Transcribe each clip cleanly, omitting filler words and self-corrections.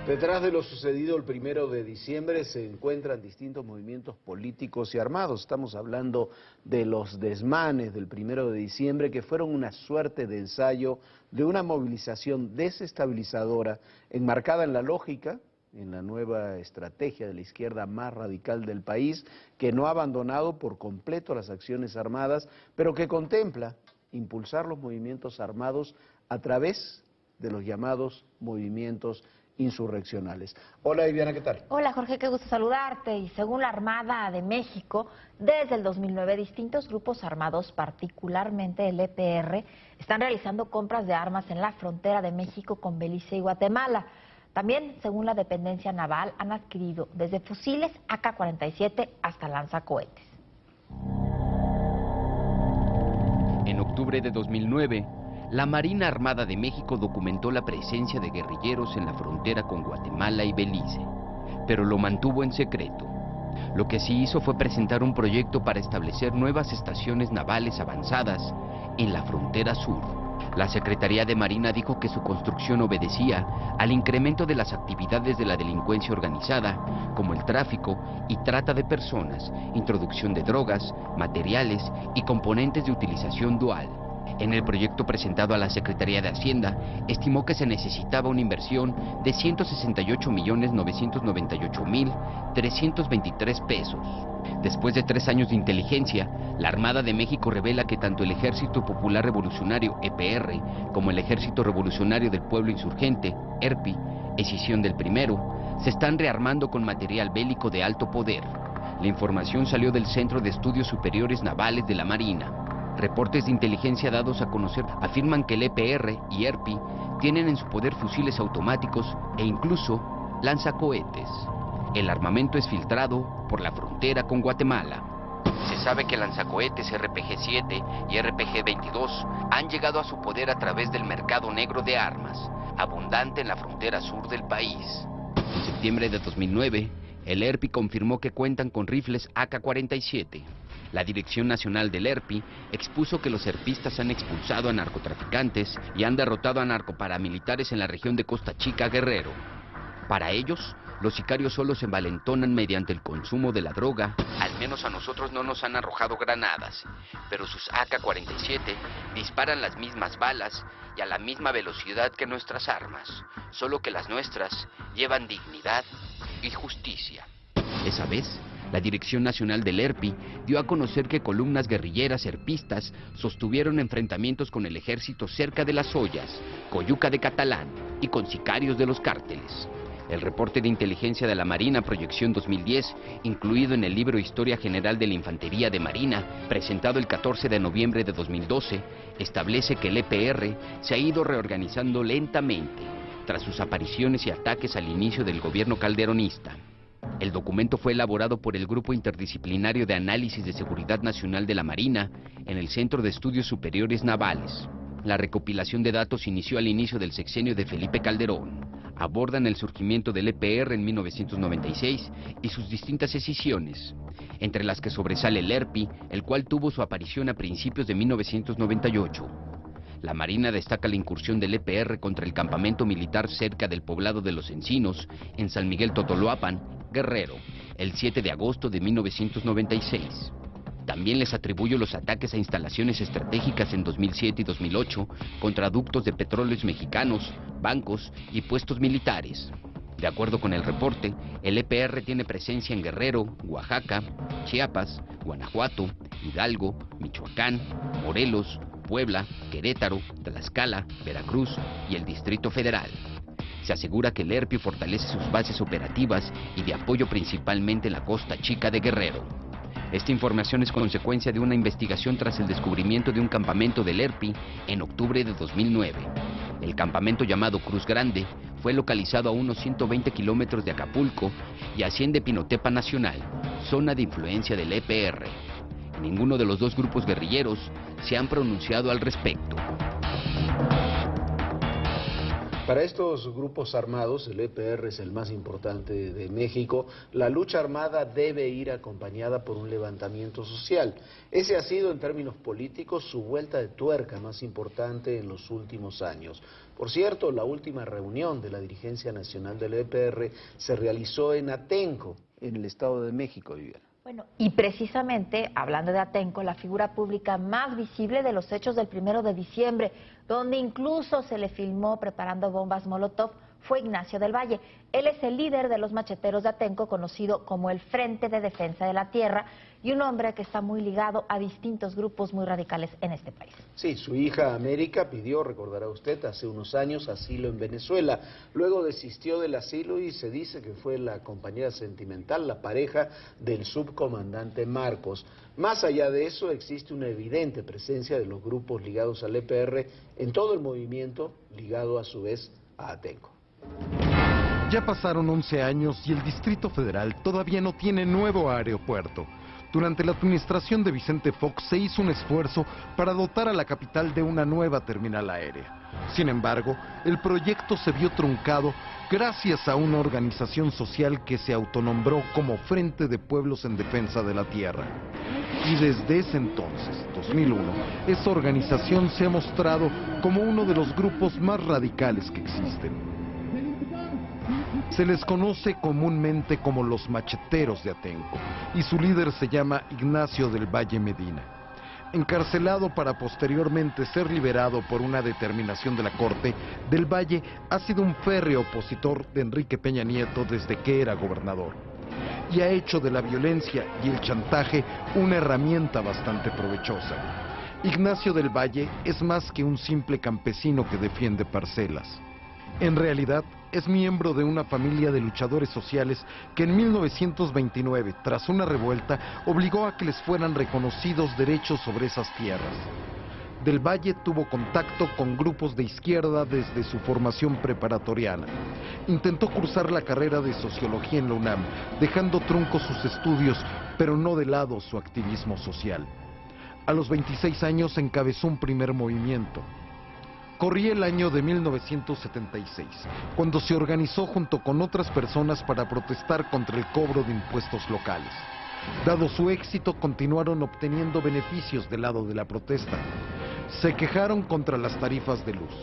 Detrás de lo sucedido el 1 de diciembre se encuentran distintos movimientos políticos y armados. Estamos hablando de los desmanes del 1 de diciembre, que fueron una suerte de ensayo de una movilización desestabilizadora enmarcada en la lógica, en la nueva estrategia de la izquierda más radical del país, que no ha abandonado por completo las acciones armadas, pero que contempla impulsar los movimientos armados a través de los llamados movimientos insurreccionales. Hola Viviana, ¿qué tal? Hola Jorge, qué gusto saludarte. Y según la Armada de México, desde el 2009 distintos grupos armados, particularmente el EPR, están realizando compras de armas en la frontera de México con Belice y Guatemala. También, según la dependencia naval, han adquirido desde fusiles AK-47 hasta lanzacohetes. En octubre de 2009, la Marina Armada de México documentó la presencia de guerrilleros en la frontera con Guatemala y Belice, pero lo mantuvo en secreto. Lo que sí hizo fue presentar un proyecto para establecer nuevas estaciones navales avanzadas en la frontera sur. La Secretaría de Marina dijo que su construcción obedecía al incremento de las actividades de la delincuencia organizada, como el tráfico y trata de personas, introducción de drogas, materiales y componentes de utilización dual. En el proyecto presentado a la Secretaría de Hacienda, estimó que se necesitaba una inversión de 168.998.323 pesos. Después de 3 años de inteligencia, la Armada de México revela que tanto el Ejército Popular Revolucionario, EPR, como el Ejército Revolucionario del Pueblo Insurgente, ERPI, escisión del primero, se están rearmando con material bélico de alto poder. La información salió del Centro de Estudios Superiores Navales de la Marina. Reportes de inteligencia dados a conocer afirman que el EPR y ERPI tienen en su poder fusiles automáticos e incluso lanzacohetes. El armamento es filtrado por la frontera con Guatemala. Se sabe que lanzacohetes RPG-7 y RPG-22 han llegado a su poder a través del mercado negro de armas, abundante en la frontera sur del país. En septiembre de 2009, el ERPI confirmó que cuentan con rifles AK-47. La Dirección Nacional del ERPI expuso que los erpistas han expulsado a narcotraficantes y han derrotado a narcoparamilitares en la región de Costa Chica, Guerrero. Para ellos, los sicarios solo se envalentonan mediante el consumo de la droga. Al menos a nosotros no nos han arrojado granadas, pero sus AK-47 disparan las mismas balas y a la misma velocidad que nuestras armas, solo que las nuestras llevan dignidad y justicia. Esa vez, la Dirección Nacional del ERPI dio a conocer que columnas guerrilleras erpistas sostuvieron enfrentamientos con el ejército cerca de Las Ollas, Coyuca de Catalán y con sicarios de los cárteles. El reporte de inteligencia de la Marina Proyección 2010, incluido en el libro Historia General de la Infantería de Marina, presentado el 14 de noviembre de 2012, establece que el EPR se ha ido reorganizando lentamente tras sus apariciones y ataques al inicio del gobierno calderonista. El documento fue elaborado por el Grupo Interdisciplinario de Análisis de Seguridad Nacional de la Marina en el Centro de Estudios Superiores Navales. La recopilación de datos inició al inicio del sexenio de Felipe Calderón. Abordan el surgimiento del EPR en 1996 y sus distintas escisiones, entre las que sobresale el ERPI, el cual tuvo su aparición a principios de 1998. La Marina destaca la incursión del EPR contra el campamento militar cerca del poblado de Los Encinos, en San Miguel Totoloapan, Guerrero, el 7 de agosto de 1996. También les atribuyo los ataques a instalaciones estratégicas en 2007 y 2008 contra ductos de petróleos mexicanos, bancos y puestos militares. De acuerdo con el reporte, el EPR tiene presencia en Guerrero, Oaxaca, Chiapas, Guanajuato, Hidalgo, Michoacán, Morelos, Puebla, Querétaro, Tlaxcala, Veracruz y el Distrito Federal. Se asegura que el ERPI fortalece sus bases operativas y de apoyo principalmente en la Costa Chica de Guerrero. Esta información es consecuencia de una investigación tras el descubrimiento de un campamento del ERPI en octubre de 2009. El campamento llamado Cruz Grande fue localizado a unos 120 kilómetros de Acapulco y a 100 de Pinotepa Nacional, zona de influencia del EPR. Ninguno de los dos grupos guerrilleros se han pronunciado al respecto. Para estos grupos armados, el EPR es el más importante de México, la lucha armada debe ir acompañada por un levantamiento social. Ese ha sido, en términos políticos, su vuelta de tuerca más importante en los últimos años. Por cierto, la última reunión de la dirigencia nacional del EPR se realizó en Atenco, en el Estado de México, Viviana. Bueno, y precisamente, hablando de Atenco, la figura pública más visible de los hechos del 1 de diciembre, donde incluso se le filmó preparando bombas Molotov, fue Ignacio del Valle. Él es el líder de los macheteros de Atenco, conocido como el Frente de Defensa de la Tierra, y un hombre que está muy ligado a distintos grupos muy radicales en este país. Sí, su hija América pidió, recordará usted, hace unos años asilo en Venezuela. Luego desistió del asilo y se dice que fue la compañera sentimental, la pareja del subcomandante Marcos. Más allá de eso, existe una evidente presencia de los grupos ligados al EPR en todo el movimiento, ligado a su vez a Atenco. Ya pasaron 11 años y el Distrito Federal todavía no tiene nuevo aeropuerto. Durante la administración de Vicente Fox se hizo un esfuerzo para dotar a la capital de una nueva terminal aérea. Sin embargo, el proyecto se vio truncado gracias a una organización social que se autonombró como Frente de Pueblos en Defensa de la Tierra. Y desde ese entonces, 2001, esta organización se ha mostrado como uno de los grupos más radicales que existen. Se les conoce comúnmente como los macheteros de Atenco, y su líder se llama Ignacio del Valle Medina. Encarcelado para posteriormente ser liberado por una determinación de la Corte, Del Valle ha sido un férreo opositor de Enrique Peña Nieto desde que era gobernador, y ha hecho de la violencia y el chantaje una herramienta bastante provechosa. Ignacio del Valle es más que un simple campesino que defiende parcelas. En realidad, es miembro de una familia de luchadores sociales que en 1929, tras una revuelta, obligó a que les fueran reconocidos derechos sobre esas tierras. Del Valle tuvo contacto con grupos de izquierda desde su formación preparatoriana. Intentó cursar la carrera de sociología en la UNAM, dejando truncos sus estudios, pero no de lado su activismo social. A los 26 años encabezó un primer movimiento. Corría el año de 1976, cuando se organizó junto con otras personas para protestar contra el cobro de impuestos locales. Dado su éxito, continuaron obteniendo beneficios del lado de la protesta. Se quejaron contra las tarifas de luz,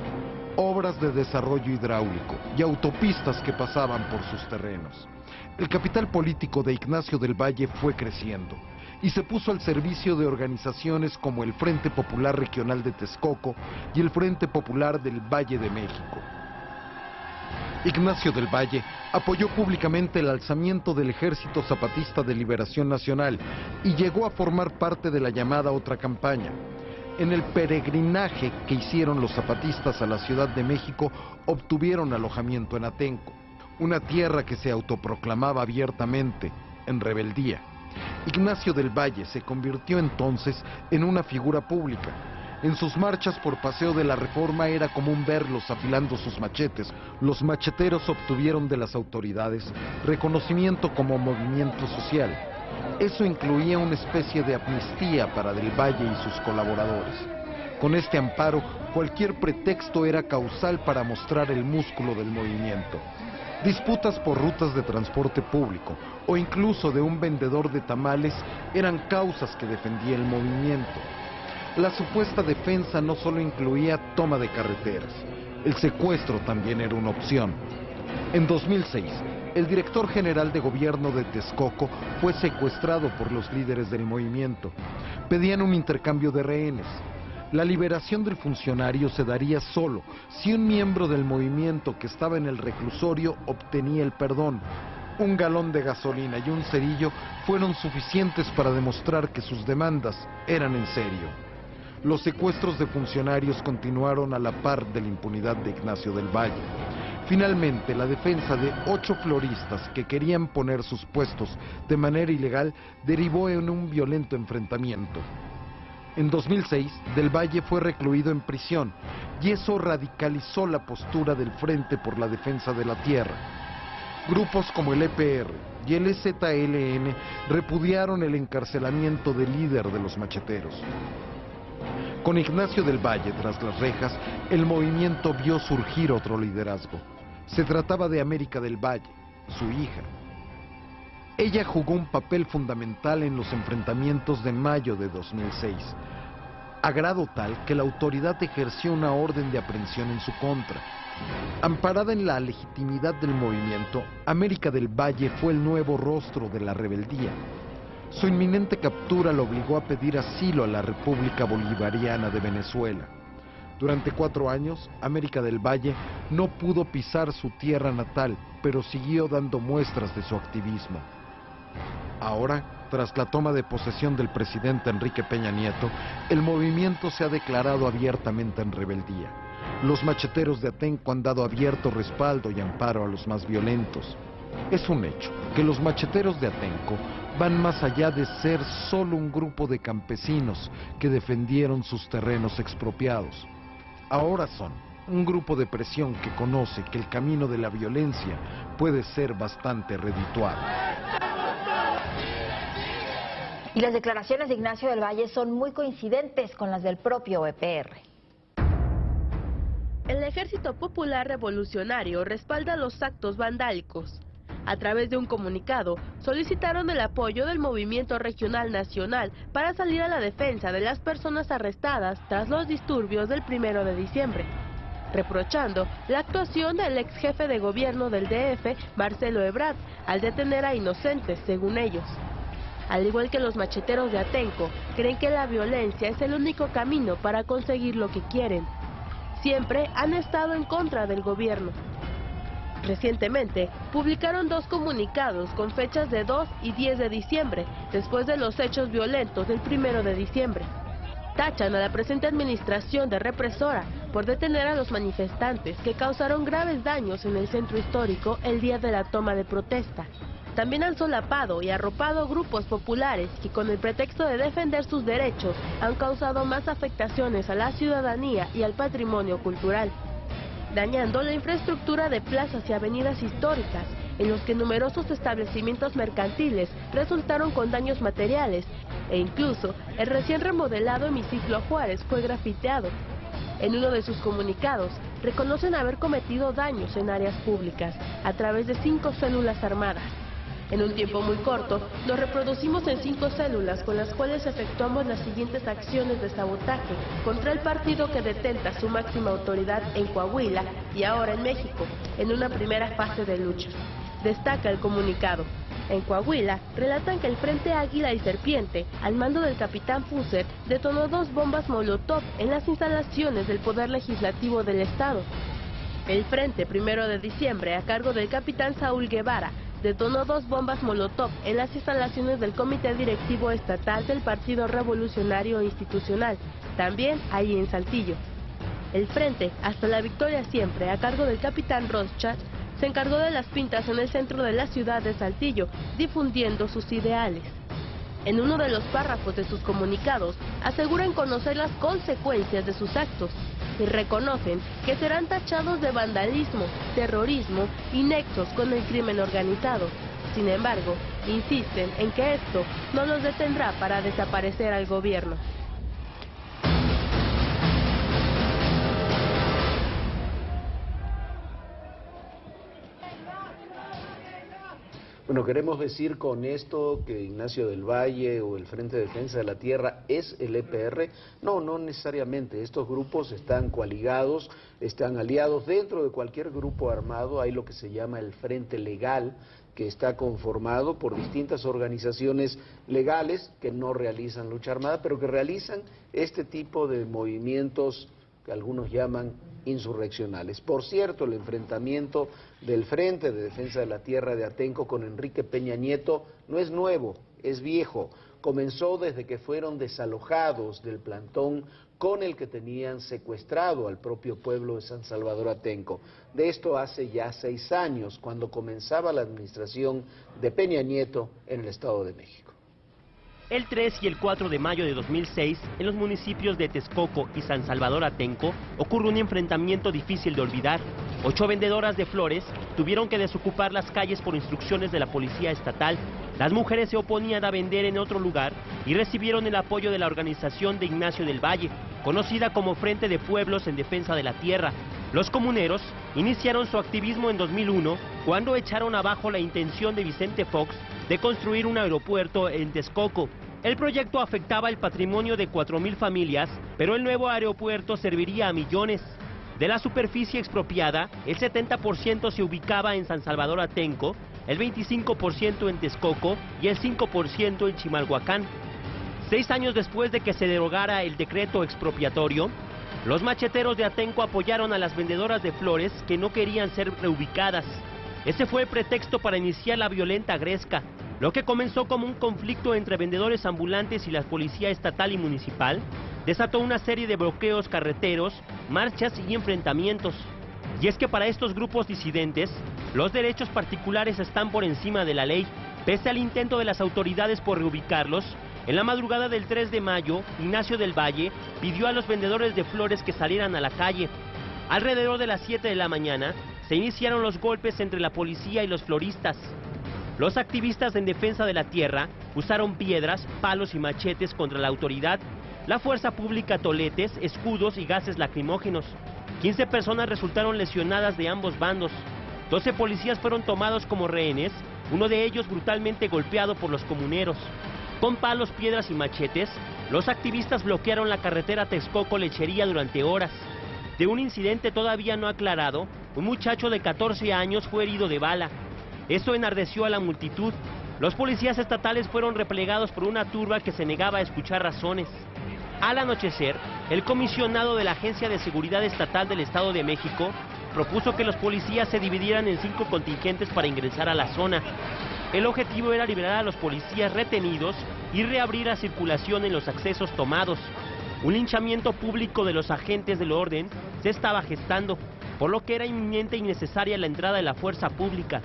obras de desarrollo hidráulico y autopistas que pasaban por sus terrenos. El capital político de Ignacio del Valle fue creciendo y se puso al servicio de organizaciones como el Frente Popular Regional de Texcoco y el Frente Popular del Valle de México. Ignacio del Valle apoyó públicamente el alzamiento del Ejército Zapatista de Liberación Nacional y llegó a formar parte de la llamada Otra Campaña. En el peregrinaje que hicieron los zapatistas a la Ciudad de México, obtuvieron alojamiento en Atenco, una tierra que se autoproclamaba abiertamente en rebeldía. Ignacio del Valle se convirtió entonces en una figura pública. En sus marchas por Paseo de la Reforma era común verlos afilando sus machetes. Los macheteros obtuvieron de las autoridades reconocimiento como movimiento social. Eso incluía una especie de amnistía para Del Valle y sus colaboradores. Con este amparo, cualquier pretexto era causal para mostrar el músculo del movimiento. Disputas por rutas de transporte público o incluso de un vendedor de tamales eran causas que defendía el movimiento. La supuesta defensa no solo incluía toma de carreteras, el secuestro también era una opción. En 2006, el director general de gobierno de Texcoco fue secuestrado por los líderes del movimiento. Pedían un intercambio de rehenes. La liberación del funcionario se daría solo si un miembro del movimiento que estaba en el reclusorio obtenía el perdón. Un galón de gasolina y un cerillo fueron suficientes para demostrar que sus demandas eran en serio. Los secuestros de funcionarios continuaron a la par de la impunidad de Ignacio del Valle. Finalmente, la defensa de 8 floristas que querían poner sus puestos de manera ilegal derivó en un violento enfrentamiento. En 2006, Del Valle fue recluido en prisión y eso radicalizó la postura del Frente por la Defensa de la Tierra. Grupos como el EPR y el EZLN repudiaron el encarcelamiento del líder de los macheteros. Con Ignacio del Valle tras las rejas, el movimiento vio surgir otro liderazgo. Se trataba de América del Valle, su hija. Ella jugó un papel fundamental en los enfrentamientos de mayo de 2006. a grado tal que la autoridad ejerció una orden de aprehensión en su contra. Amparada en la legitimidad del movimiento, América del Valle fue el nuevo rostro de la rebeldía. Su inminente captura lo obligó a pedir asilo a la República Bolivariana de Venezuela. Durante 4 años, América del Valle no pudo pisar su tierra natal, pero siguió dando muestras de su activismo. Ahora, tras la toma de posesión del presidente Enrique Peña Nieto, el movimiento se ha declarado abiertamente en rebeldía. Los macheteros de Atenco han dado abierto respaldo y amparo a los más violentos. Es un hecho que los macheteros de Atenco van más allá de ser solo un grupo de campesinos que defendieron sus terrenos expropiados. Ahora son un grupo de presión que conoce que el camino de la violencia puede ser bastante redituable. Y las declaraciones de Ignacio del Valle son muy coincidentes con las del propio EPR. El Ejército Popular Revolucionario respalda los actos vandálicos. A través de un comunicado, solicitaron el apoyo del Movimiento Regional Nacional para salir a la defensa de las personas arrestadas tras los disturbios del 1 de diciembre, reprochando la actuación del ex jefe de gobierno del DF, Marcelo Ebrard, al detener a inocentes, según ellos. Al igual que los macheteros de Atenco, creen que la violencia es el único camino para conseguir lo que quieren. Siempre han estado en contra del gobierno. Recientemente, publicaron 2 comunicados con fechas de 2 y 10 de diciembre, después de los hechos violentos del 1 de diciembre. Tachan a la presente administración de represora por detener a los manifestantes que causaron graves daños en el centro histórico el día de la toma de protesta. También han solapado y arropado grupos populares que con el pretexto de defender sus derechos han causado más afectaciones a la ciudadanía y al patrimonio cultural, dañando la infraestructura de plazas y avenidas históricas, en los que numerosos establecimientos mercantiles resultaron con daños materiales, e incluso el recién remodelado hemiciclo Juárez fue grafiteado. En uno de sus comunicados, reconocen haber cometido daños en áreas públicas a través de 5 células armadas. En un tiempo muy corto, nos reproducimos en 5 células con las cuales efectuamos las siguientes acciones de sabotaje contra el partido que detenta su máxima autoridad en Coahuila y ahora en México, en una primera fase de lucha. Destaca el comunicado. En Coahuila, relatan que el Frente Águila y Serpiente, al mando del capitán Fuser, detonó 2 bombas Molotov en las instalaciones del Poder Legislativo del Estado. El Frente 1 de diciembre, a cargo del capitán Saúl Guevara, detonó 2 bombas Molotov en las instalaciones del Comité Directivo Estatal del Partido Revolucionario Institucional, también ahí en Saltillo. El Frente, Hasta la Victoria Siempre, a cargo del capitán Rothschild, se encargó de las pintas en el centro de la ciudad de Saltillo, difundiendo sus ideales. En uno de los párrafos de sus comunicados, aseguran conocer las consecuencias de sus actos y reconocen que serán tachados de vandalismo, terrorismo y nexos con el crimen organizado. Sin embargo, insisten en que esto no los detendrá para desaparecer al gobierno. Bueno, queremos decir con esto que Ignacio del Valle o el Frente de Defensa de la Tierra es el EPR. No, no necesariamente. Estos grupos están coaligados, están aliados. Dentro de cualquier grupo armado hay lo que se llama el Frente Legal, que está conformado por distintas organizaciones legales que no realizan lucha armada, pero que realizan este tipo de movimientos que algunos llaman insurreccionales. Por cierto, el enfrentamiento del Frente de Defensa de la Tierra de Atenco con Enrique Peña Nieto no es nuevo, es viejo. Comenzó desde que fueron desalojados del plantón con el que tenían secuestrado al propio pueblo de San Salvador Atenco. De esto hace ya 6 años, cuando comenzaba la administración de Peña Nieto en el Estado de México. El 3 y el 4 de mayo de 2006, en los municipios de Texcoco y San Salvador Atenco, ocurre un enfrentamiento difícil de olvidar. 8 vendedoras de flores tuvieron que desocupar las calles por instrucciones de la policía estatal. Las mujeres se oponían a vender en otro lugar y recibieron el apoyo de la organización de Ignacio del Valle, conocida como Frente de Pueblos en Defensa de la Tierra. Los comuneros iniciaron su activismo en 2001, cuando echaron abajo la intención de Vicente Fox de construir un aeropuerto en Texcoco. El proyecto afectaba el patrimonio de 4,000 familias, pero el nuevo aeropuerto serviría a millones. De la superficie expropiada, el 70% se ubicaba en San Salvador Atenco, el 25% en Texcoco y el 5% en Chimalhuacán. 6 años después de que se derogara el decreto expropiatorio, los macheteros de Atenco apoyaron a las vendedoras de flores que no querían ser reubicadas. Ese fue el pretexto para iniciar la violenta gresca. Lo que comenzó como un conflicto entre vendedores ambulantes y la policía estatal y municipal, desató una serie de bloqueos carreteros, marchas y enfrentamientos. Y es que para estos grupos disidentes, los derechos particulares están por encima de la ley. Pese al intento de las autoridades por reubicarlos, en la madrugada del 3 de mayo, Ignacio del Valle pidió a los vendedores de flores que salieran a la calle. Alrededor de las 7 de la mañana, se iniciaron los golpes entre la policía y los floristas. Los activistas en defensa de la tierra usaron piedras, palos y machetes contra la autoridad, la fuerza pública toletes, escudos y gases lacrimógenos. 15 personas resultaron lesionadas de ambos bandos. 12 policías fueron tomados como rehenes, uno de ellos brutalmente golpeado por los comuneros. Con palos, piedras y machetes, los activistas bloquearon la carretera Texcoco-Lechería durante horas. De un incidente todavía no aclarado, un muchacho de 14 años fue herido de bala. Eso enardeció a la multitud. Los policías estatales fueron replegados por una turba que se negaba a escuchar razones. Al anochecer, el comisionado de la Agencia de Seguridad Estatal del Estado de México propuso que los policías se dividieran en 5 contingentes para ingresar a la zona. El objetivo era liberar a los policías retenidos y reabrir la circulación en los accesos tomados. Un linchamiento público de los agentes del orden se estaba gestando, por lo que era inminente y necesaria la entrada de la fuerza pública.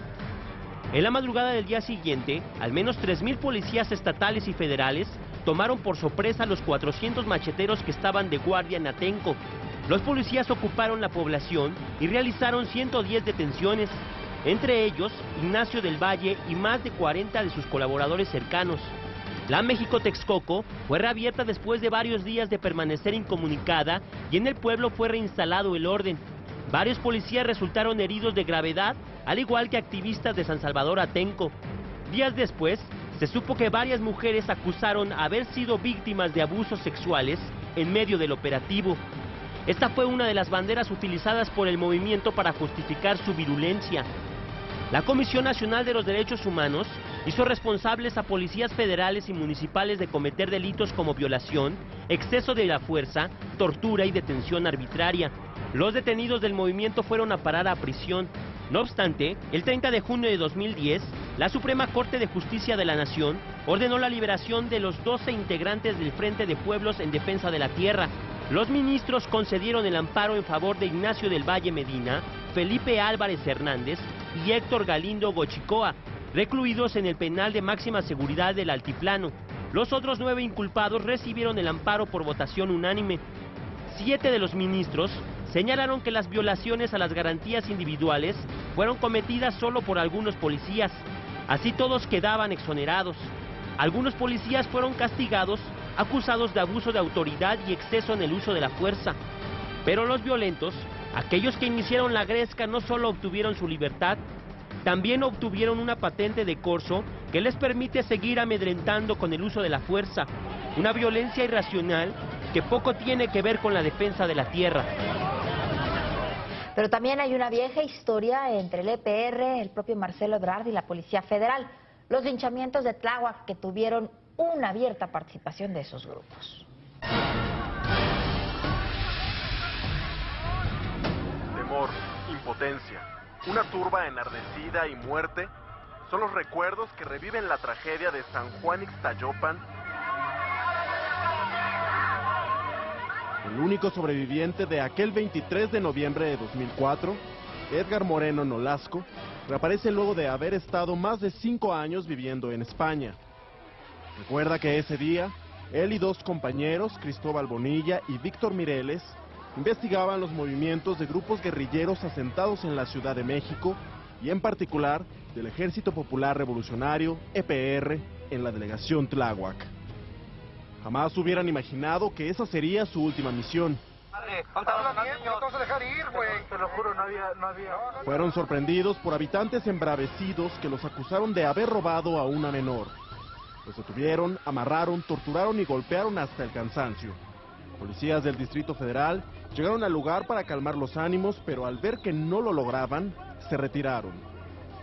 En la madrugada del día siguiente, al menos 3,000 policías estatales y federales tomaron por sorpresa a los 400 macheteros que estaban de guardia en Atenco. Los policías ocuparon la población y realizaron 110 detenciones, entre ellos Ignacio del Valle y más de 40 de sus colaboradores cercanos. La México-Texcoco fue reabierta después de varios días de permanecer incomunicada y en el pueblo fue reinstalado el orden. Varios policías resultaron heridos de gravedad, al igual que activistas de San Salvador Atenco. Días después, se supo que varias mujeres acusaron haber sido víctimas de abusos sexuales en medio del operativo. Esta fue una de las banderas utilizadas por el movimiento para justificar su virulencia. La Comisión Nacional de los Derechos Humanos hizo responsables a policías federales y municipales de cometer delitos como violación, exceso de la fuerza, tortura y detención arbitraria. Los detenidos del movimiento fueron a parar a prisión. No obstante, el 30 de junio de 2010, la Suprema Corte de Justicia de la Nación ordenó la liberación de los 12 integrantes del Frente de Pueblos en Defensa de la Tierra. Los ministros concedieron el amparo en favor de Ignacio del Valle Medina, Felipe Álvarez Hernández y Héctor Galindo Gochicoa, recluidos en el penal de máxima seguridad del Altiplano. Los otros 9 inculpados recibieron el amparo por votación unánime. 7 de los ministros señalaron que las violaciones a las garantías individuales fueron cometidas solo por algunos policías. Así todos quedaban exonerados. Algunos policías fueron castigados, acusados de abuso de autoridad y exceso en el uso de la fuerza. Pero los violentos, aquellos que iniciaron la gresca, no solo obtuvieron su libertad, también obtuvieron una patente de corso que les permite seguir amedrentando con el uso de la fuerza, una violencia irracional que poco tiene que ver con la defensa de la tierra. Pero también hay una vieja historia entre el EPR, el propio Marcelo Ebrard y la Policía Federal, los linchamientos de Tláhuac, que tuvieron una abierta participación de esos grupos. Temor, impotencia, una turba enardecida y muerte son los recuerdos que reviven la tragedia de San Juan Ixtayopan. El único sobreviviente de aquel 23 de noviembre de 2004, Edgar Moreno Nolasco, reaparece luego de haber estado más de 5 años viviendo en España. Recuerda que ese día, él y 2 compañeros, Cristóbal Bonilla y Víctor Mireles, investigaban los movimientos de grupos guerrilleros asentados en la Ciudad de México y en particular del Ejército Popular Revolucionario, EPR, en la delegación Tláhuac. Jamás hubieran imaginado que esa sería su última misión. Fueron sorprendidos por habitantes embravecidos que los acusaron de haber robado a una menor. Los detuvieron, amarraron, torturaron y golpearon hasta el cansancio. Policías del Distrito Federal llegaron al lugar para calmar los ánimos, pero al ver que no lo lograban, se retiraron.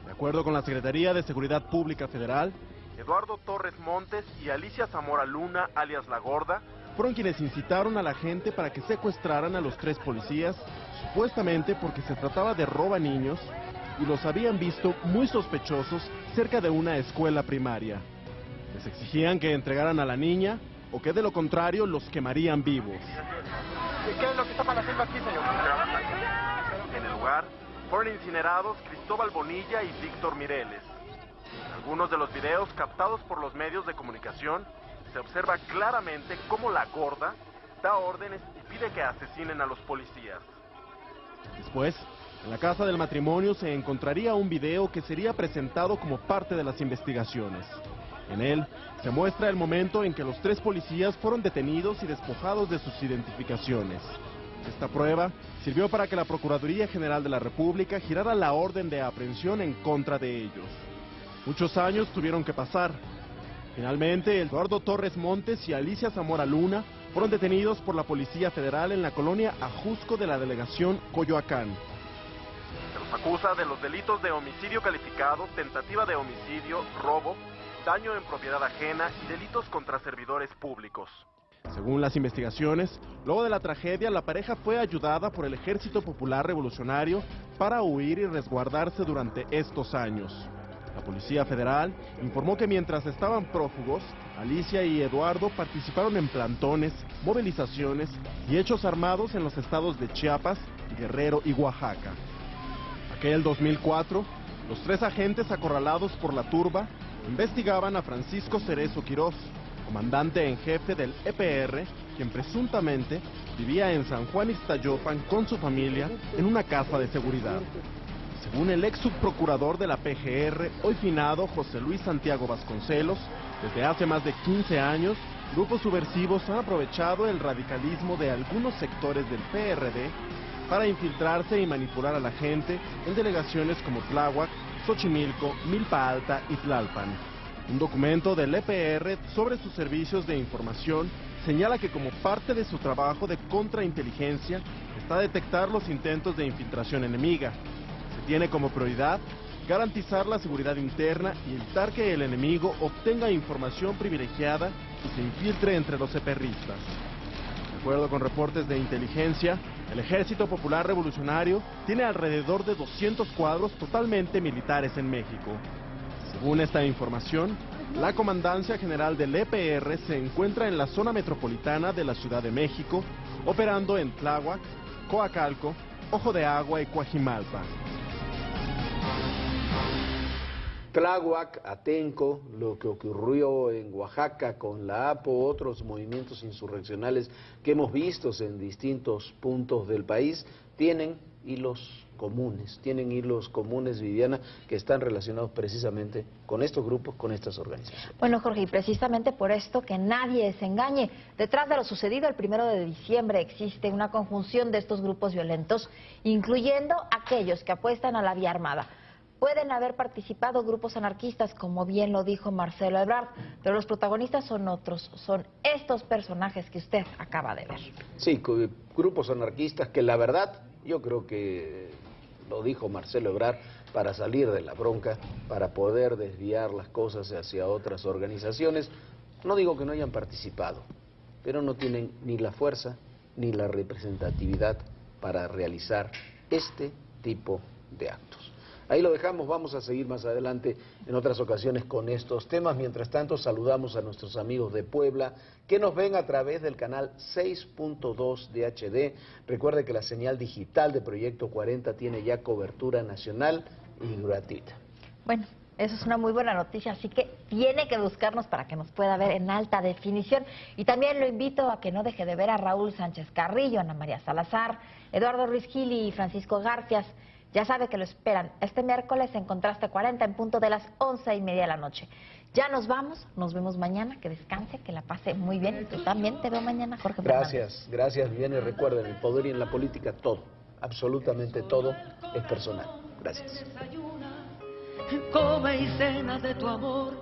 De acuerdo con la Secretaría de Seguridad Pública Federal, Eduardo Torres Montes y Alicia Zamora Luna, alias La Gorda, fueron quienes incitaron a la gente para que secuestraran a los 3 policías, supuestamente porque se trataba de roba niños y los habían visto muy sospechosos cerca de una escuela primaria. Les exigían que entregaran a la niña o que de lo contrario los quemarían vivos. ¿Qué es lo que está haciendo aquí, señor? En el lugar fueron incinerados Cristóbal Bonilla y Víctor Mireles. En algunos de los videos captados por los medios de comunicación se observa claramente cómo La Gorda da órdenes y pide que asesinen a los policías. Después, en la casa del matrimonio se encontraría un video que sería presentado como parte de las investigaciones. En él se muestra el momento en que los 3 policías fueron detenidos y despojados de sus identificaciones. Esta prueba sirvió para que la Procuraduría General de la República girara la orden de aprehensión en contra de ellos. Muchos años tuvieron que pasar. Finalmente, Eduardo Torres Montes y Alicia Zamora Luna fueron detenidos por la Policía Federal en la colonia Ajusco de la delegación Coyoacán. Se los acusa de los delitos de homicidio calificado, tentativa de homicidio, robo, daño en propiedad ajena y delitos contra servidores públicos. Según las investigaciones, luego de la tragedia, la pareja fue ayudada por el Ejército Popular Revolucionario para huir y resguardarse durante estos años. La Policía Federal informó que mientras estaban prófugos, Alicia y Eduardo participaron en plantones, movilizaciones y hechos armados en los estados de Chiapas, Guerrero y Oaxaca. Aquel 2004, los 3 agentes acorralados por la turba investigaban a Francisco Cerezo Quirós, comandante en jefe del EPR, quien presuntamente vivía en San Juan Ixtayopan con su familia en una casa de seguridad. Según el ex subprocurador de la PGR, hoy finado José Luis Santiago Vasconcelos, desde hace más de 15 años, grupos subversivos han aprovechado el radicalismo de algunos sectores del PRD para infiltrarse y manipular a la gente en delegaciones como Tláhuac, Xochimilco, Milpa Alta y Tlalpan. Un documento del EPR sobre sus servicios de información señala que como parte de su trabajo de contrainteligencia está detectar los intentos de infiltración enemiga. Se tiene como prioridad garantizar la seguridad interna y evitar que el enemigo obtenga información privilegiada y se infiltre entre los eperristas. De acuerdo con reportes de inteligencia, el Ejército Popular Revolucionario tiene alrededor de 200 cuadros totalmente militares en México. Según esta información, la Comandancia General del EPR se encuentra en la zona metropolitana de la Ciudad de México, operando en Tláhuac, Coacalco, Ojo de Agua y Coajimalpa. Tláhuac, Atenco, lo que ocurrió en Oaxaca con la APO, otros movimientos insurreccionales que hemos visto en distintos puntos del país, tienen hilos comunes, Viviana, que están relacionados precisamente con estos grupos, con estas organizaciones. Bueno, Jorge, y precisamente por esto que nadie se engañe. Detrás de lo sucedido el 1 de diciembre existe una conjunción de estos grupos violentos, incluyendo aquellos que apuestan a la vía armada. Pueden haber participado grupos anarquistas, como bien lo dijo Marcelo Ebrard, pero los protagonistas son otros, son estos personajes que usted acaba de ver. Sí, grupos anarquistas que la verdad, yo creo que lo dijo Marcelo Ebrard, para salir de la bronca, para poder desviar las cosas hacia otras organizaciones. No digo que no hayan participado, pero no tienen ni la fuerza ni la representatividad para realizar este tipo de actos. Ahí lo dejamos, vamos a seguir más adelante en otras ocasiones con estos temas. Mientras tanto, saludamos a nuestros amigos de Puebla que nos ven a través del canal 6.2 de HD. Recuerde que la señal digital de Proyecto 40 tiene ya cobertura nacional y gratuita. Bueno, eso es una muy buena noticia, así que tiene que buscarnos para que nos pueda ver en alta definición. Y también lo invito a que no deje de ver a Raúl Sánchez Carrillo, Ana María Salazar, Eduardo Ruiz Gil y Francisco Garfias. Ya sabe que lo esperan este miércoles en Contraste 40 en punto de las 11:30 de la noche. Ya nos vamos, nos vemos mañana, que descanse, que la pase muy bien. Yo también te veo mañana, Jorge Fernández. Gracias, Viviana, y recuerden, el poder y en la política todo, absolutamente todo es personal. Gracias. Come y cena de tu amor,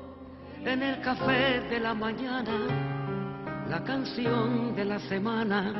en el café de la mañana, la canción de la semana